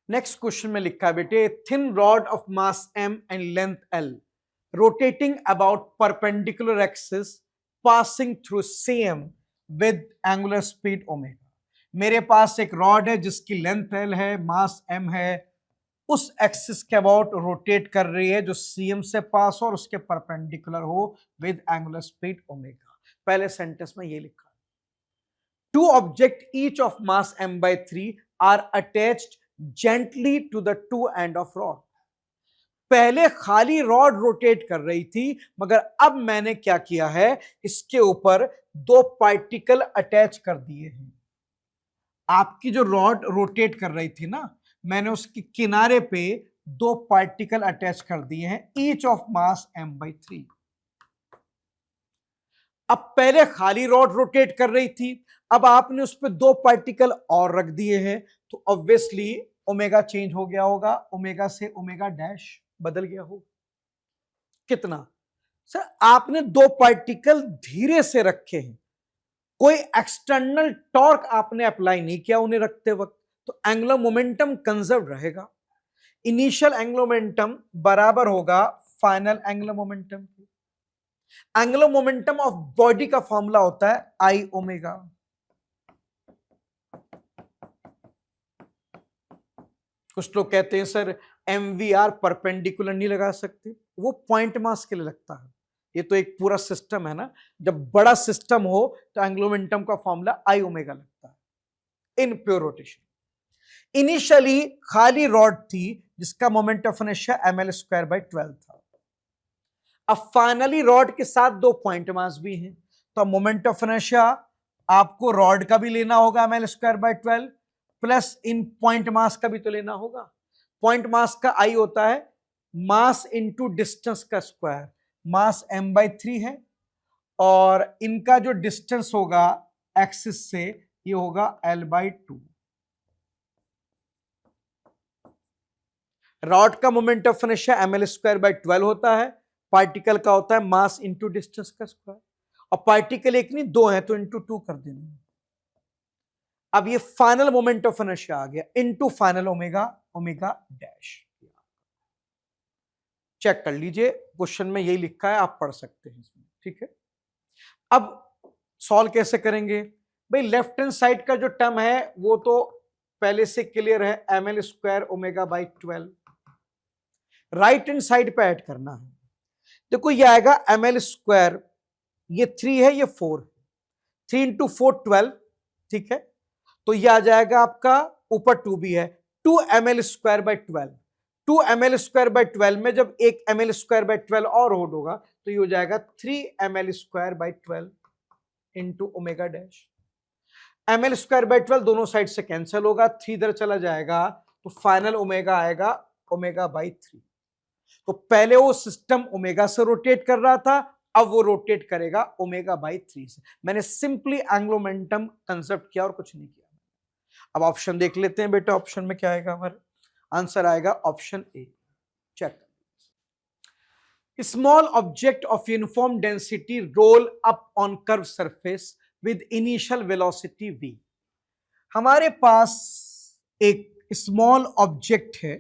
Next question में लिखा है बेटे, thin rod of mass m and length l rotating about perpendicular axis passing through cm with angular speed omega. मेरे पास एक rod है जिसकी लेंथ l है, मास m है, उस एक्सिस के अबाउट रोटेट कर रही है जो cm से पास हो और उसके परपेंडिकुलर हो विद एंगुलर स्पीड ओमेगा। पहले सेंटेंस में ये लिखा, two object each of mass m/3 are attached gently to the two end of rod. पहले खाली रॉड रोटेट कर रही थी, मगर अब मैंने क्या किया है, इसके ऊपर दो पार्टिकल अटैच कर दिए हैं। आपकी जो रॉड रोटेट कर रही थी ना, मैंने उसके किनारे पे दो पार्टिकल अटैच कर दिए हैं, ईच ऑफ मास m/3। अब पहले खाली रॉड रोटेट कर रही थी, अब आपने उस पर दो पार्टिकल और रख दिए हैं, तो ऑब्वियसली ओमेगा चेंज हो गया होगा, ओमेगा से ओमेगा डैश बदल गया होगा। कितना? सर आपने दो पार्टिकल धीरे से रखे हैं, कोई एक्सटर्नल टॉर्क आपने अप्लाई नहीं किया उन्हें रखते वक्त, तो एंगुलर मोमेंटम कंजर्व रहेगा। इनिशियल एंगुलर मोमेंटम बराबर होगा फाइनल एंगुलर मोमेंटम के। एंगुलर मोमेंटम ऑफ बॉडी का फॉर्मूला होता है आई ओमेगा। कुछ लोग कहते हैं सर एमवीआर परपेंडिकुलर नहीं लगा सकते, वो पॉइंट मास के लिए लगता है। ये तो एक पूरा सिस्टम है ना, जब बड़ा सिस्टम हो तो एंगुलर मोमेंटम का फॉर्मूला आई ओमेगा लगता है इन प्योर रोटेशन। इनिशियली खाली रॉड थी जिसका मोमेंट ऑफ इनर्शिया ml²/12 था। अब फाइनली रॉड के साथ दो पॉइंट मास भी हैं, तो मोमेंट ऑफ इनर्शिया आपको रॉड का भी लेना होगा ml²/12 प्लस इन पॉइंट मास का भी तो लेना होगा। पॉइंट मास का आई होता है मास इंटू डिस्टेंस का स्क्वायर, मास m/3 है और इनका जो डिस्टेंस होगा एक्सिस से ये होगा l/2। रॉड का मोमेंट ऑफ इनर्शिया ml²/12 होता है, पार्टिकल का होता है मास इंटू डिस्टेंस का स्क्वायर, और पार्टिकल एक नहीं दो है तो इंटू 2 कर देना। अब ये फाइनल मोमेंट ऑफ इनर्शिया आ गया into final omega, omega dash. Check कर लीजिए, क्वेश्चन में यही लिखा है, आप पढ़ सकते हैं इसमें, ठीक है। अब सॉल्व कैसे करेंगे भाई? लेफ्ट हैंड साइड का जो टर्म है वो तो पहले से क्लियर है, ml² ओमेगा/12। राइट हैंड साइड पे ऐड करना है। देखो ये आएगा ml², ये 3 है, ये 4 है, 3 इंटू 4 12, ठीक है। तो ये आ जाएगा आपका, ऊपर 2 भी है, 2 ml²/12। 2 ml²/12 में जब एक ml²/12 और होड होगा तो ये हो जाएगा 3 ml²/12 into omega dash. ml²/12 दोनों साइड से कैंसिल होगा, 3 इधर चला जाएगा, तो फाइनल ओमेगा आएगा ओमेगा/3। तो पहले वो सिस्टम ओमेगा से रोटेट कर रहा था, अब वो रोटेट करेगा ओमेगा/3 से। मैंने सिंपली एंगुलर मोमेंटम कंसेप्ट किया और कुछ नहीं किया। अब ऑप्शन देख लेते हैं बेटा, ऑप्शन में क्या आएगा हमारा? आंसर आएगा option A. Check, small object of uniform density roll up on curve surface with initial velocity v। हमारे पास एक स्मॉल ऑब्जेक्ट है,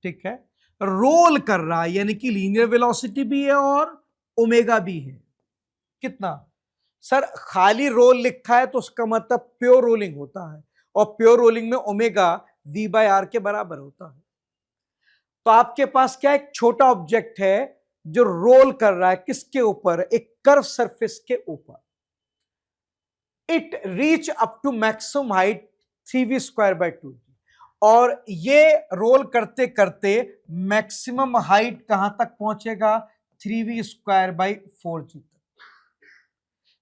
ठीक है, रोल कर रहा है, यानी कि लीनियर वेलोसिटी भी है और ओमेगा भी है। कितना? सर खाली रोल लिखा है तो उसका मतलब प्योर रोलिंग होता है, और प्योर रोलिंग में ओमेगा v/r के बराबर होता है। तो आपके पास क्या, एक छोटा ऑब्जेक्ट है जो रोल कर रहा है, किसके ऊपर? एक कर्व सरफेस के ऊपर। It reach up to maximum height 3v²/2, और ये रोल करते करते मैक्सिमम हाइट कहां तक पहुंचेगा? 3v²/4g तक।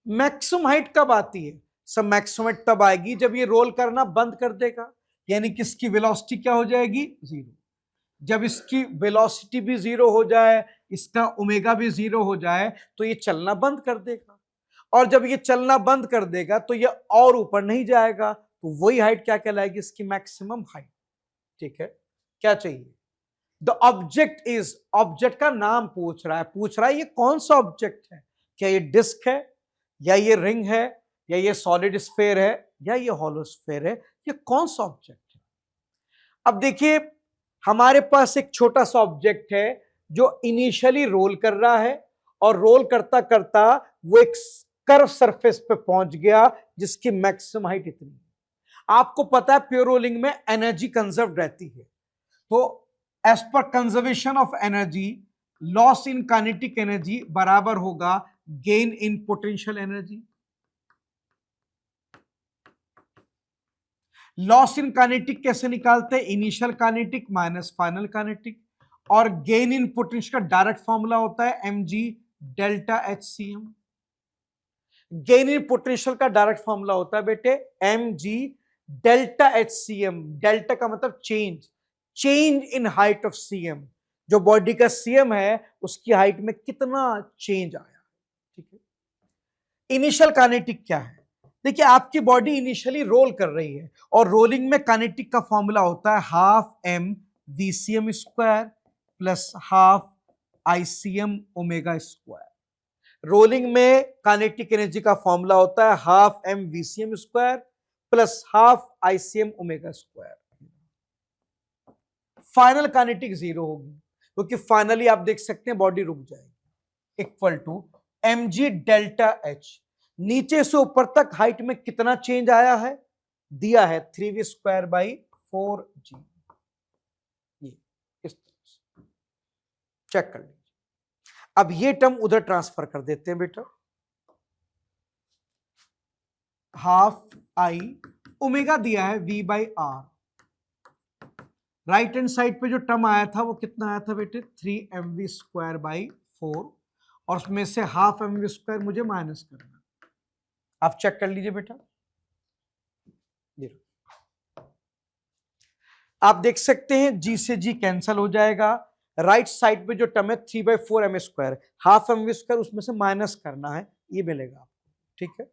मैक्सिमम हाइट कब आती है? सब मैक्सिमम हाइट तब आएगी जब ये रोल करना बंद कर देगा, यानी कि इसकी वेलोसिटी क्या हो जाएगी? 0। जब इसकी वेलोसिटी भी 0 हो जाए, इसका ओमेगा भी 0 हो जाए, तो ये चलना बंद कर देगा, और जब ये चलना बंद कर देगा तो ये और ऊपर नहीं जाएगा, तो वही हाइट क्या कहलाएगी? इसकी मैक्सिमम हाइट, ठीक है। क्या चाहिए? द ऑब्जेक्ट इज, ऑब्जेक्ट का नाम पूछ रहा है ये कौन सा ऑब्जेक्ट है? क्या ये डिस्क है, या ये रिंग है, या ये सॉलिड स्फीयर है, या ये हॉलो स्फीयर है? ये कौन सा ऑब्जेक्ट है? अब देखिए हमारे पास एक छोटा सा ऑब्जेक्ट है जो इनिशियली रोल कर रहा है और रोल करता करता वो एक कर्व सरफेस पे पहुंच गया जिसकी मैक्सिमम हाइट इतनी है। आपको पता है प्योर रोलिंग में एनर्जी कंजर्व रहती है, तो as per conservation of energy loss in kinetic energy बराबर होगा gain in potential energy. Loss in kinetic कैसे निकालते हैं? Initial kinetic minus final kinetic, और गेन इन पोटेंशियल का डायरेक्ट फॉर्मूला होता है mg delta HCM। Gain in potential का डायरेक्ट फॉर्मूला होता है बेटे mg डेल्टा HCM। डेल्टा का मतलब change, change in height of CM। जो बॉडी का CM है उसकी हाइट में कितना चेंज आया, ठीक है। इनिशियल काइनेटिक क्या है? देखिए आपकी बॉडी इनिशियली रोल कर रही है और रोलिंग में काइनेटिक का फॉर्मूला होता है हाफ m VCM स्क्वायर plus half ICM omega square. Rolling में काइनेटिक एनर्जी का फॉर्मूला होता है हाफ m VCM स्क्वायर plus half ICM omega square. Final kinetic zero होगी क्योंकि फाइनली आप देख सकते हैं बॉडी रुक जाएगी, equal to mg delta h। नीचे से ऊपर तक हाइट में कितना चेंज आया है? दिया है 3v स्क्वायर बाई 4g। ये इस तरह से चेक कर लीजिए। अब ये टर्म उधर ट्रांसफर कर देते हैं बेटा, हाफ आई ओमेगा दिया है v by R. Right hand side पे जो टर्म आया था वो कितना आया था बेटे? 3mv स्क्वायर बाई 4, और उसमें से हाफ mv स्क्वायर मुझे माइनस करना। आप चेक कर लीजिए बेटा, आप देख सकते हैं g से g कैंसल हो जाएगा। राइट साइड पे जो टर्म है 3/4 m square, half mv square उसमें से माइनस करना है, ये मिलेगा आपको, ठीक है।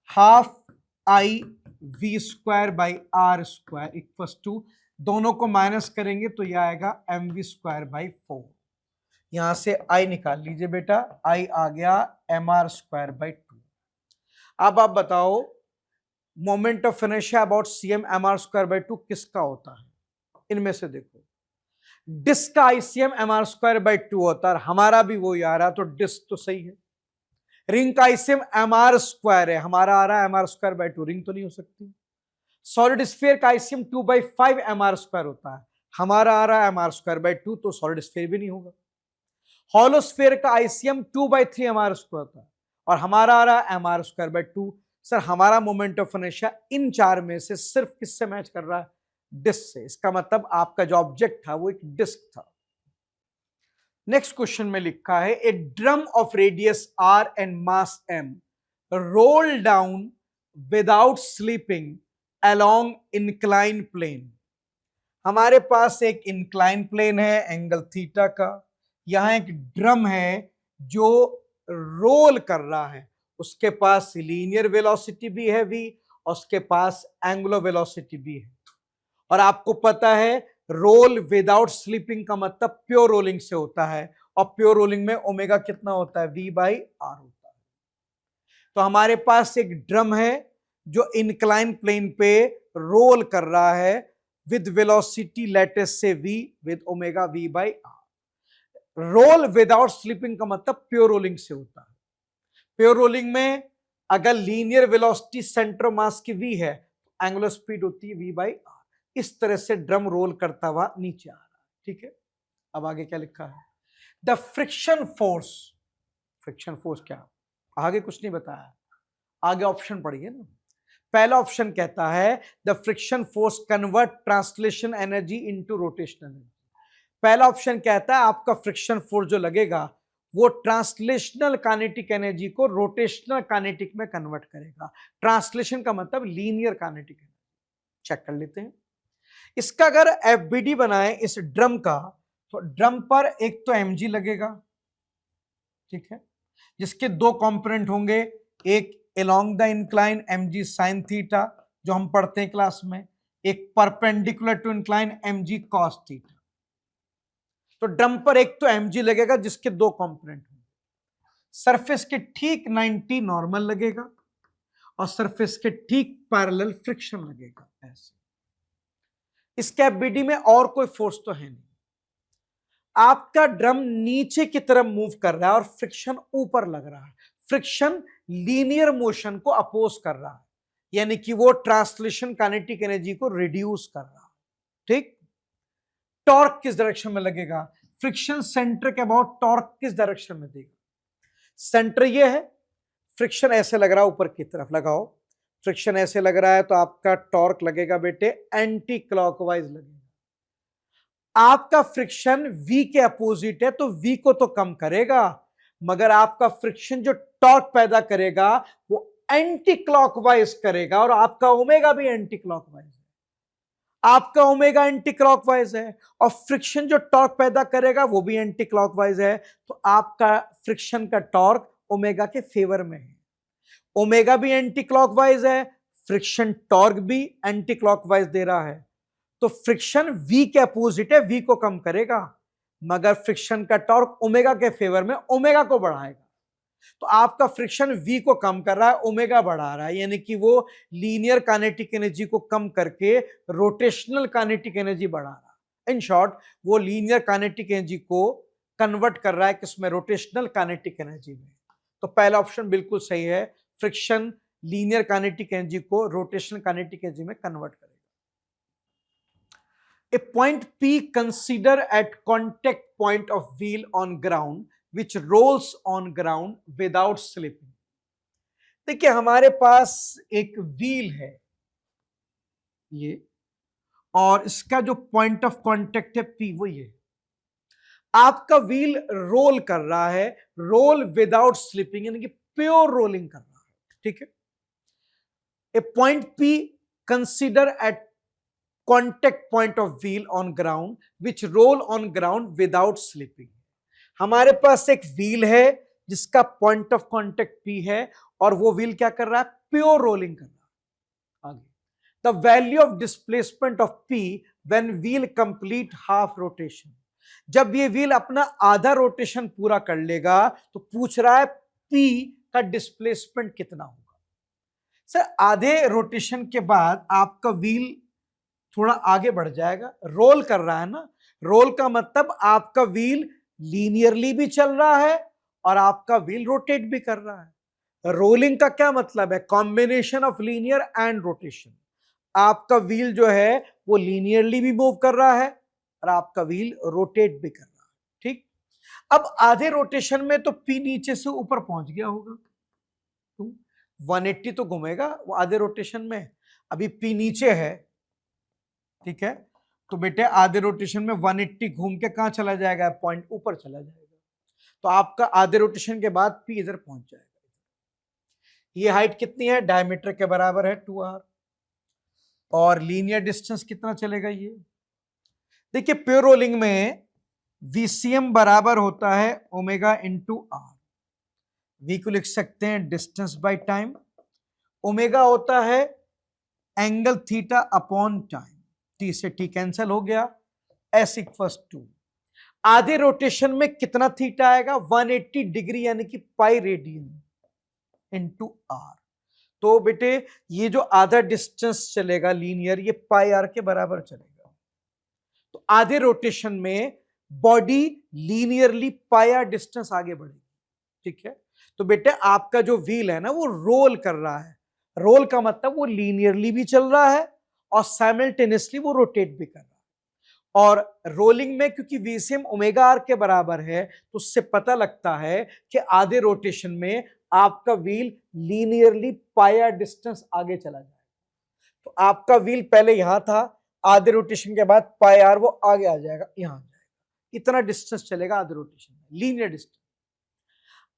Half I v square by R square equal to, दोनों को माइनस करेंगे तो यह आएगा mv स्क्वायर बाई 4। यहां से i निकाल लीजिए बेटा, i आ गया mr स्क्वायर बाई 2। अब आप बताओ moment of inertia about CM mr square by 2 किसका होता है? इनमें से देखो, डिस्क का ICM mr स्क्वायर बाई 2 होता है, हमारा भी वही आ रहा, तो डिस्क तो सही है। रिंग का ICM mr स्क्वायर है, हमारा आ रहा है mr स्क्वायर बाई 2, रिंग तो नहीं हो सकती। सॉलिड स्फीयर का ICM 2/5 mr स्क्वायर होता है, हमारा आ रहा है mr स्क्वायर बाई 2, तो सॉलिड स्फीयर भी नहीं होगा। हॉलोस्फीयर का ICM 2/3 mr स्क्वायर होता है और हमारा आ रहा है mr स्क्वायर बाई 2। सर हमारा मोमेंट ऑफ इनर्शिया इन चार में से सिर्फ किससे मैच कर रहा है? डिस्क से। इसका मतलब आपका जो ऑब्जेक्ट था वो एक डिस्क था। नेक्स्ट क्वेश्चन में लिखा है a drum of radius r and mass m roll down without slipping along incline plane. हमारे पास एक इंक्लाइन प्लेन है एंगल थीटा का, यहां एक ड्रम है जो रोल कर रहा है, उसके पास लीनियर वेलोसिटी भी है v और उसके पास एंगुलर वेलोसिटी भी है। और आपको पता है रोल विदाउट स्लीपिंग का मतलब प्योर रोलिंग से होता है, और प्योर रोलिंग में ओमेगा कितना होता है? v बाई आर होता है। तो हमारे पास एक ड्रम है जो इंक्लाइन प्लेन पे रोल कर रहा है विद वेलोसिटी लेटेस्ट से v with omega v by R. Roll without slipping का मतलब प्योर रोलिंग से होता है। प्योर रोलिंग में अगर लीनियर वेलोसिटी सेंटर मास की v है, एंगुलर स्पीड होती है v बाई आर। इस तरह से ड्रम रोल करता हुआ नीचे आ रहा है, ठीक है। अब आगे क्या लिखा है? The friction force. Friction force क्या? आगे कुछ नहीं बताया, आगे ऑप्शन पढ़िए ना। पहला ऑप्शन कहता है the friction force convert translation energy into rotational energy. पहला ऑप्शन कहता है आपका फ्रिक्शन फोर्स जो लगेगा वो ट्रांसलेशनल काइनेटिक एनर्जी को रोटेशनल काइनेटिक में कन्वर्ट करेगा। ट्रांसलेशन का मतलब लीनियर काइनेटिक एनर्जी। चेक कर लेते हैं। इसका अगर एफबीडी बनाए इस ड्रम का, तो ड्रम पर एक तो mg लगेगा, ठीक है, जिसके दो कंपोनेंट होंगे, एक along the incline mg sine theta जो हम पढ़ते हैं क्लास में, एक perpendicular to incline mg cos theta. तो ड्रम पर एक तो mg लगेगा जिसके दो कंपोनेंट होंगे। सरफेस के ठीक 90 नॉर्मल लगेगा और सरफेस के ठीक पैरेलल फ्रिक्शन लगेगा, ऐसे। इस कैप बीडी में और कोई फोर्स तो है नहीं, आपका ड्रम नीचे की तरफ मूव कर रहा है और फ्रिक्शन ऊपर लग रहा है। फ्रिक्शन लीनियर मोशन को अपोज कर रहा है, यानी कि वो ट्रांसलेशन काइनेटिक एनर्जी को रिड्यूस कर रहा है। ठीक, टॉर्क किस डायरेक्शन में लगेगा, फ्रिक्शन सेंटर के अबाउट टॉर्क किस डायरेक्शन में देगा, सेंटर ये है, फ्रिक्शन ऐसे लग रहा है ऊपर की तरफ, लगाओ, फ्रिक्शन ऐसे लग रहा है तो आपका टॉर्क लगेगा बेटे एंटी क्लॉकवाइज लगेगा। आपका फ्रिक्शन V के अपोजिट है तो V को तो कम करेगा, मगर आपका फ्रिक्शन जो टॉर्क पैदा करेगा वो एंटी क्लॉकवाइज करेगा, और आपका ओमेगा भी एंटी क्लॉकवाइज है, आपका ओमेगा एंटी क्लॉकवाइज है, और फ्रिक्शन जो टॉर्क पैदा करेगा वो भी एंटी क्लॉकवाइज है, तो आपका फ्रिक्शन का टॉर्क ओमेगा के फेवर में है। ओमेगा भी एंटी क्लॉकवाइज है, फ्रिक्शन टॉर्क भी एंटी क्लॉकवाइज दे रहा है, तो फ्रिक्शन V के अपोजिट है, V को कम करेगा, मगर फ्रिक्शन का टॉर्क ओमेगा के फेवर में ओमेगा को बढ़ाएगा। तो आपका फ्रिक्शन V को कम कर रहा है, ओमेगा बढ़ा रहा है, यानी कि वो लीनियर काइनेटिक एनर्जी को कम करके रोटेशनल काइनेटिक एनर्जी बढ़ा रहा है। इन शॉर्ट, वो लीनियर काइनेटिक एनर्जी को कन्वर्ट कर रहा है किसमें, रोटेशनल काइनेटिक एनर्जी में। तो पहला ऑप्शन बिल्कुल सही है, फ्रिक्शन लीनियर काइनेटिक एनर्जी को रोटेशनल काइनेटिक एनर्जी में कन्वर्ट करेगा। A point P consider at contact point of wheel on ground which rolls on ground without slipping। देखिए हमारे पास एक व्हील है ये, और इसका जो पॉइंट ऑफ कांटेक्ट है P, वो ये, आपका व्हील रोल कर रहा है, रोल विदाउट स्लिपिंग, यानी कि प्योर रोलिंग कर रहा है। ठीक है, a point P consider at contact point of wheel on ground which roll on ground without slipping। हमारे पास एक व्हील है जिसका पॉइंट ऑफ कांटेक्ट P है, और वो व्हील क्या कर रहा है, प्योर रोलिंग कर रहा है। आगे, the value of displacement of P when wheel complete half rotation. जब ये व्हील अपना आधा रोटेशन पूरा कर लेगा तो पूछ रहा है P का डिस्प्लेसमेंट कितना होगा। सर आधे रोटेशन के बाद आपका व्हील थोड़ा आगे बढ़ जाएगा, रोल कर रहा है ना, रोल का मतलब आपका व्हील लीनियरली भी चल रहा है और आपका व्हील रोटेट भी कर रहा है। रोलिंग का क्या मतलब है, combination of linear and rotation. आपका व्हील जो है वो लीनियरली भी मूव कर रहा है और आपका व्हील रोटेट भी कर रहा है। ठीक, अब आधे रोटेशन में तो P नीचे से ऊपर पहुंच गया होगा, तो 180 तो घूमेगा वो आधे रोटेशन में, अभी P नीचे है। ठीक है, तो बेटे आधे रोटेशन में 180 घूम के कहां चला जाएगा, पॉइंट ऊपर चला जाएगा, तो आपका आधे रोटेशन के बाद P इधर पहुंच जाएगा। ये हाइट कितनी है, डायमीटर के बराबर है 2r, और लीनियर डिस्टेंस कितना चलेगा ये, देखिए प्योर रोलिंग में VCM बराबर होता है ओमेगा इंटू आर। V को लिख सकते हैं डिस्टेंस बाय टाइम, ओमेगा होता है angle theta upon time, T से T कैंसिल हो गया, S इक्वल्स टू आधे रोटेशन में कितना थीटा आएगा, 180 डिग्री, यानी कि पाई रेडियन इंटू आर। तो बेटे ये जो आधा डिस्टेंस चलेगा लीनियर, ये पाई आर के बराबर चलेगा। तो आधे रोटेशन में body linearly pi R distance आगे बढ़ेगी। ठीक है, तो बेटे आपका जो व्हील है ना वो रोल कर रहा है, रोल का मतलब वो लीनियरली भी चल रहा है और साइमल्टेनियसली वो रोटेट भी कर रहा है। और रोलिंग में क्योंकि VCM ओमेगा आर के बराबर है, तो उससे पता लगता है कि आधे रोटेशन में आपका wheel linearly pi R distance आगे चला जाएगा। तो आपका व्हील पहले यहां था, आधे रोटेशन के बाद पाई आर वो आगे आ जाएगा, यहां आ जाएगा, इतना डिस्टेंस चलेगा आधे रोटेशन में, लीनियर डिस्टेंस।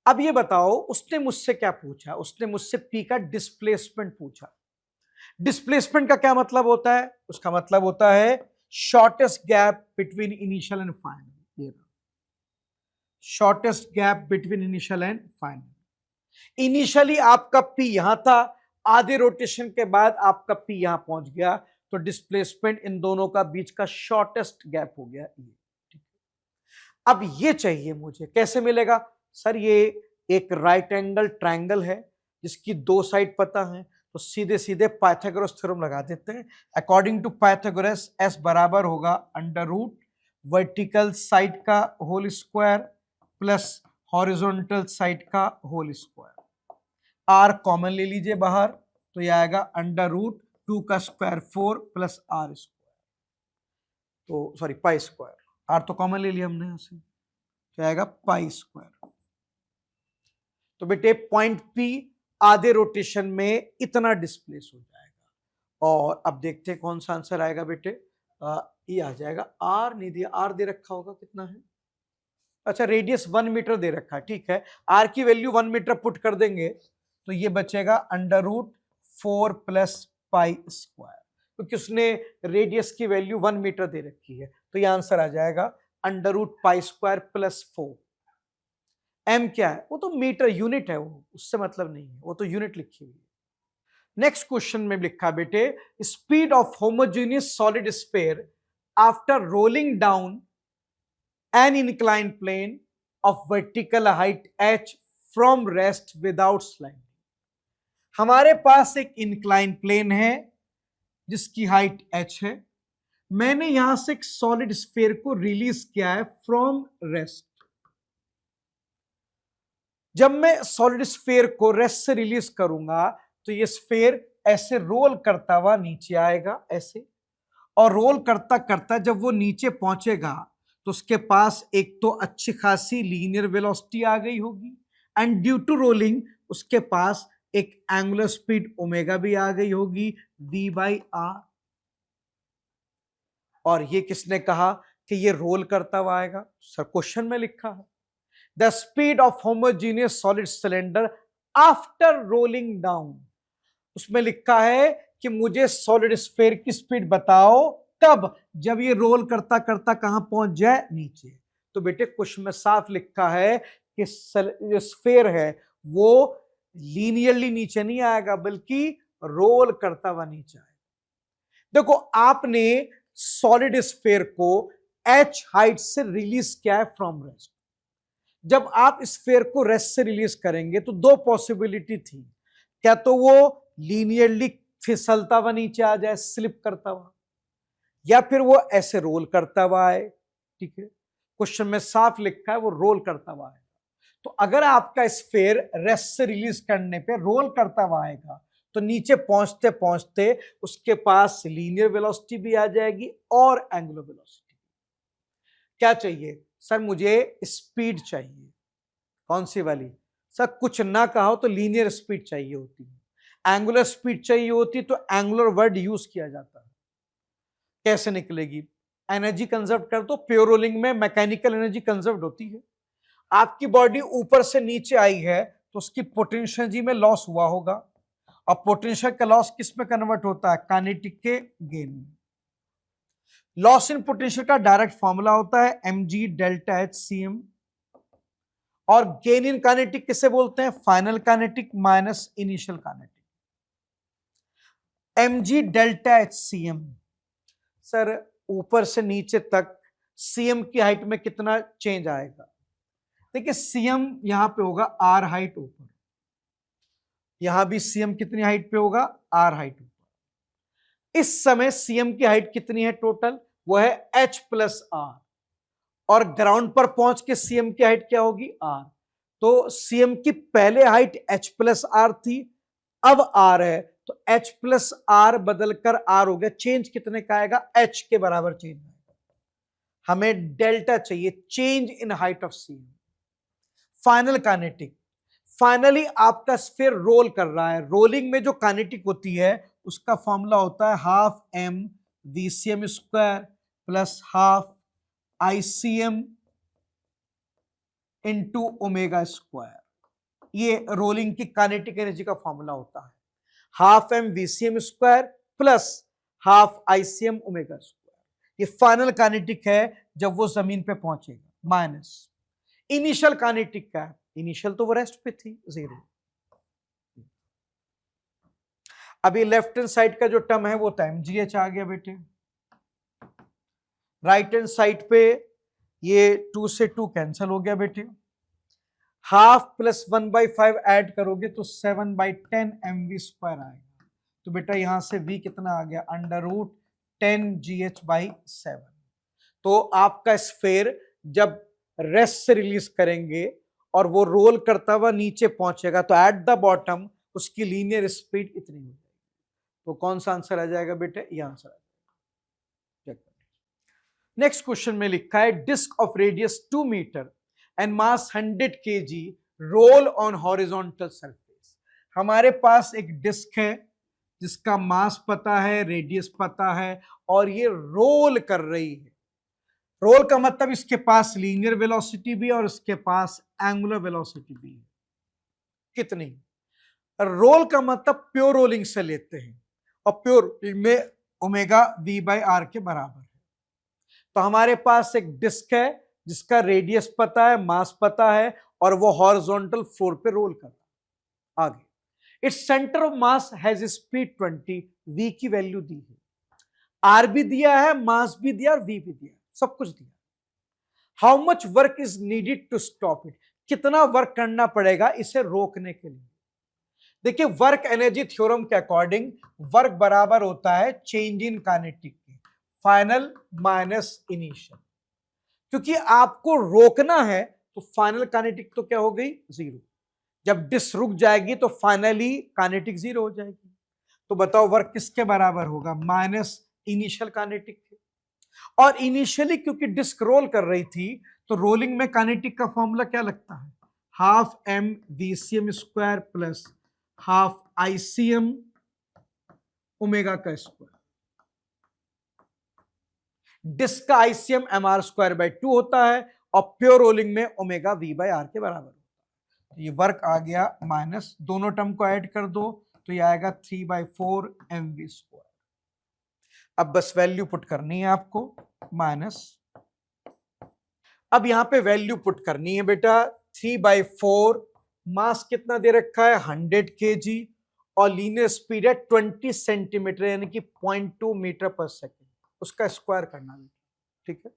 अब ये बताओ उसने मुझसे क्या पूछा, उसने मुझसे P का डिस्प्लेसमेंट पूछा। डिस्प्लेसमेंट का क्या मतलब होता है, उसका मतलब होता है shortest gap between initial and final. Shortest gap between initial and final. Initially आपका P यहां था, आधे रोटेशन के बाद आपका P यहां पहुंच गया, तो डिस्प्लेसमेंट इन दोनों का बीच का शॉर्टेस्ट गैप हो गया ये। अब ये चाहिए मुझे, कैसे मिलेगा सर, ये एक राइट एंगल ट्रायंगल है जिसकी दो साइड पता है, तो सीधे सीधे पाइथागोरस थ्योरम लगा देते हैं। अकॉर्डिंग टू पाइथागोरस एस बराबर होगा अंडर रूट वर्टिकल साइड का whole square plus horizontal side का होल स्क्वायर। आर कॉमन ले लीजिए बाहर, तो ये आएगा अंडर रूट 2 का स्क्वायर 4 प्लस आर स्क्वायर, तो सॉरी पाई स्क्वायर, आर तो कॉमन ले लिया हमने यहां से, तो आएगा पाई स्क्वायर। तो बेटे पॉइंट पी आधे रोटेशन में इतना डिस्प्लेस हो जाएगा। और अब देखते हैं कौन सा आंसर आएगा बेटे। ये आ जाएगा, आर नहीं दिया, आर दे रखा होगा कितना है, अच्छा रेडियस 1 मीटर दे रखा है, ठीक है, आर की वैल्यू 1 मीटर पुट कर देंगे तो ये बचेगा under root 4 plus pi square, क्योंकि उसने रेडियस की वैल्यू 1 मीटर दे रखी है, तो ये आंसर आ जाएगा under root pi square plus 4। M क्या है, वो तो मीटर यूनिट है, वो उससे मतलब नहीं है, वो तो यूनिट लिखी हुई है। नेक्स्ट क्वेश्चन में लिखा बेटे, speed of homogeneous solid sphere after rolling down an inclined plane of vertical height h from rest without sliding। हमारे पास एक इंक्लाइन प्लेन है जिसकी हाइट h है, मैंने यहां से एक सॉलिड स्फीयर को रिलीज किया है फ्रॉम रेस्ट। जब मैं सॉलिड स्फीयर को रेस्ट से रिलीज करूंगा तो ये स्फीयर ऐसे रोल करता हुआ नीचे आएगा ऐसे, और रोल करता करता जब वो नीचे पहुंचेगा तो उसके पास एक तो अच्छी खासी लीनियर वेलोसिटी आ गई होगी, एंड ड्यू टू रोलिंग उसके पास एक एंगुलर स्पीड ओमेगा भी आ गई होगी v बाई आर। और ये किसने कहा कि ये रोल करता हुआ आएगा, सर क्वेश्चन में लिखा है the speed of homogeneous solid cylinder after rolling down. उसमें लिखा है कि मुझे सॉलिड स्फीयर की स्पीड बताओ कब, जब ये रोल करता करता कहां पहुंच जाए, नीचे। तो बेटे क्वेश्चन में साफ लिखा है कि जो स्फीयर है वो लीनियरली नीचे नहीं आएगा बल्कि रोल करता हुआ नीचे आएगा। देखो आपने सॉलिड स्फीयर को h हाइट से रिलीज किया है फ्रॉम रेस्ट। जब आप स्फीयर को रेस्ट से रिलीज करेंगे तो दो पॉसिबिलिटी थी, क्या तो वो लीनियरली फिसलता हुआ नीचे आ जाए, स्लिप करता हुआ, या फिर वो ऐसे रोल करता हुआ है, ठीक है, क्वेश्चन में साफ लिखा है वो रोल करता हुआ है। तो अगर आपका स्फीयर रेस्ट से रिलीज करने पे रोल करता हुआ आएगा तो नीचे पहुंचते पहुंचते उसके पास लीनियर वेलोसिटी भी आ जाएगी और एंगुलर वेलोसिटी। क्या चाहिए सर, मुझे स्पीड चाहिए, कौन सी वाली, सर कुछ ना कहो तो लीनियर स्पीड चाहिए होती है, एंगुलर स्पीड चाहिए होती तो एंगुलर वर्ड यूज किया जाता है। कैसे निकलेगी, एनर्जी कंजर्व कर दो, प्योर रोलिंग में मैकेनिकल एनर्जी कंजर्व होती है। आपकी बॉडी ऊपर से नीचे आई है तो उसकी पोटेंशियल एनर्जी में लॉस हुआ होगा, और पोटेंशियल का लॉस किस में कन्वर्ट होता है, काइनेटिक के गेन में। लॉस इन पोटेंशियल का डायरेक्ट फॉर्मूला होता है mg डेल्टा एच cm, और गेन इन काइनेटिक किसे बोलते हैं, final kinetic minus initial kinetic. mg delta H cm, sir ऊपर से नीचे तक cm की हाइट में कितना चेंज आएगा, देखिए cm यहां पे होगा r हाइट ऊपर, यहां भी cm कितनी हाइट पे होगा, r हाइट ऊपर। इस समय cm की हाइट कितनी है टोटल, वो है h प्लस r, और ग्राउंड पर पहुंच के cm की हाइट क्या होगी, r। तो cm की पहले हाइट h प्लस r थी, अब r है, तो h प्लस r बदलकर r हो गया, चेंज कितने का आएगा, h के बराबर चेंज आएगा। हमें डेल्टा चाहिए, change in height of cm। Final kinetic, finally आपका स्फीयर रोल कर रहा है, रोलिंग में जो काइनेटिक होती है उसका फॉर्मूला होता है हाफ m vcm स्क्वायर plus half ICM into omega square. ये रोलिंग की काइनेटिक एनर्जी का फॉर्मूला होता है, हाफ m vcm स्क्वायर plus half ICM omega square. ये फाइनल काइनेटिक है जब वो जमीन पे पहुंचेगा, माइनस इनिशियल काइनेटिक का, इनिशियल तो वो रेस्ट पे थी, 0। अभी लेफ्ट हैंड साइड का जो टर्म है वो तो mgh आ गया बेटे, राइट हैंड साइड पे ये 2 से 2 कैंसिल हो गया बेटे, हाफ प्लस 1/5 ऐड करोगे तो 7/10 mv स्क्वायर आएगा। तो बेटा यहां से v कितना आ गया, √10GH/7। तो आपका स्फेयर जब रेस्ट से रिलीज करेंगे और वो रोल करता हुआ नीचे पहुंचेगा तो एट द बॉटम उसकी लीनियर स्पीड इतनी हो जाएगी। तो कौन सा आंसर आ जाएगा बेटे, ये आंसर आ जाएगा। नेक्स्ट क्वेश्चन में लिखा है disc of radius 2 metre and mass 100 kg roll on horizontal surface. हमारे पास एक डिस्क है जिसका मास पता है, रेडियस पता है, और ये रोल कर रही है। रोल का मतलब इसके पास लीनियर वेलोसिटी भी और इसके पास एंगुलर वेलोसिटी भी है। कितनी? रोल का मतलब प्योर रोलिंग से लेते हैं और प्योर रोलिंग में ओमेगा v/r के बराबर है। तो हमारे पास एक डिस्क है जिसका रेडियस पता है, मास पता है, और वो हॉरिजॉन्टल फ्लोर पे रोल कर रहा है। आगे its centre of mass has speed 20, v की वैल्यू दी है, r भी दिया है, मास भी दिया और v भी दिया, सब कुछ दिया। How much work is needed to stop it, कितना वर्क करना पड़ेगा इसे रोकने के लिए। देखिए वर्क एनर्जी थ्योरम के अकॉर्डिंग वर्क बराबर होता है चेंज इन काइनेटिक के फाइनल माइनस इनिशियल। क्योंकि आपको रोकना है तो फाइनल काइनेटिक तो क्या हो गई, जीरो। जब डिस्क रुक जाएगी तो फाइनली काइनेटिक जीरो हो जाएगी। तो बताओ वर्क किसके बराबर होगा, माइनस इनिशियल काइनेटिक के। और इनिशियली क्योंकि डिस्क रोल कर रही थी तो रोलिंग में काइनेटिक का फॉर्मूला क्या लगता है, हाफ एम VCM स्क्वायर प्लस हाफ ICM ओमेगा का स्क्वायर। डिस्क का ICM mr²/2 होता है और प्योर रोलिंग में ओमेगा v/r के बराबर होता है। तो ये वर्क आ गया माइनस, दोनों टर्म को ऐड कर दो तो ये आएगा 3/4 mv²। अब बस वैल्यू पुट करनी है आपको, माइनस, अब यहां पे वैल्यू पुट करनी है बेटा, 3/4, मास कितना दे रखा है 100 kg और लीनियर स्पीड है 20 सेंटीमीटर यानी कि 0.2 मीटर पर सेकेंड, उसका स्क्वायर करना है। ठीक है,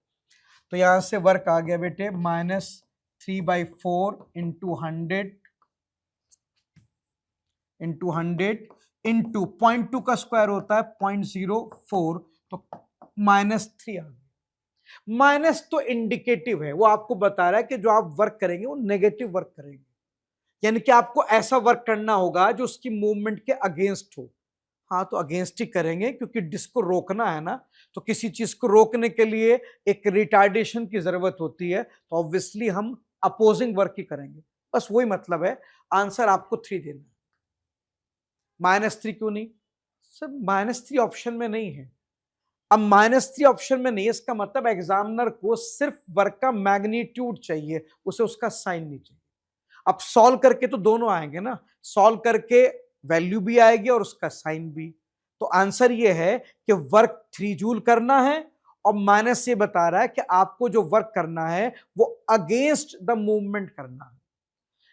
तो यहां से वर्क आ गया बेटे माइनस 3/4 इंटू 100 इंटू 0.2 का स्क्वायर होता है 0.04, तो -3 आ गया। माइनस तो इंडिकेटिव है, वो आपको बता रहा है कि जो आप वर्क करेंगे वो नेगेटिव वर्क करेंगे, यानी कि आपको ऐसा वर्क करना होगा जो उसकी मूवमेंट के अगेंस्ट हो। हाँ तो अगेंस्ट ही करेंगे क्योंकि डिस्क को रोकना है ना, तो किसी चीज को रोकने के लिए एक रिटार्डेशन की जरूरत होती है, तो ऑब्वियसली हम अपोजिंग वर्क ही करेंगे। बस वही मतलब है, आंसर आपको 3 देना है। -3 क्यों नहीं सर, -3 ऑप्शन में नहीं है। अब -3 ऑप्शन में नहीं है, इसका मतलब एग्जामिनर को सिर्फ वर्क का मैग्नीट्यूड चाहिए, उसे उसका साइन नहीं चाहिए। अब सॉल्व करके तो दोनों आएंगे ना, सॉल्व करके वैल्यू भी आएगी और उसका साइन भी। तो आंसर ये है कि वर्क 3 जूल करना है और माइनस ये बता रहा है कि आपको जो वर्क करना है वो अगेंस्ट द मूवमेंट करना है।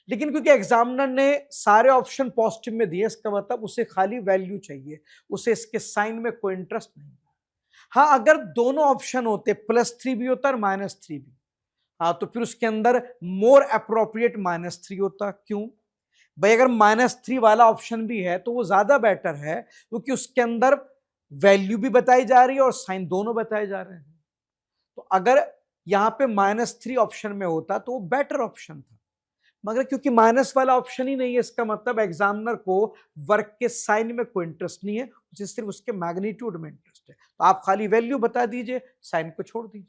लेकिन क्योंकि एग्जामिनर ने सारे ऑप्शन पॉजिटिव में दिए, इसका मतलब उसे खाली वैल्यू चाहिए, उसे इसके साइन में कोई इंटरेस्ट नहीं। हाँ अगर दोनों ऑप्शन होते, +3 भी होता और -3 भी, हाँ तो फिर उसके अंदर मोर अप्रोप्रिएट -3 होता। क्यों भाई, अगर -3 वाला ऑप्शन भी है तो वो ज्यादा बेटर है क्योंकि उसके अंदर वैल्यू भी बताई जा रही है और साइन दोनों बताए जा रहे हैं। तो अगर यहां पे -3 ऑप्शन में होता तो वो बेटर ऑप्शन था, मगर क्योंकि माइनस वाला ऑप्शन ही नहीं है, इसका मतलब एग्जामिनर को वर्क के साइन में कोई इंटरेस्ट नहीं है, उसे सिर्फ उसके मैग्नीट्यूड में इंटरेस्ट है। तो आप खाली वैल्यू बता दीजिए, साइन को छोड़ दीजिए।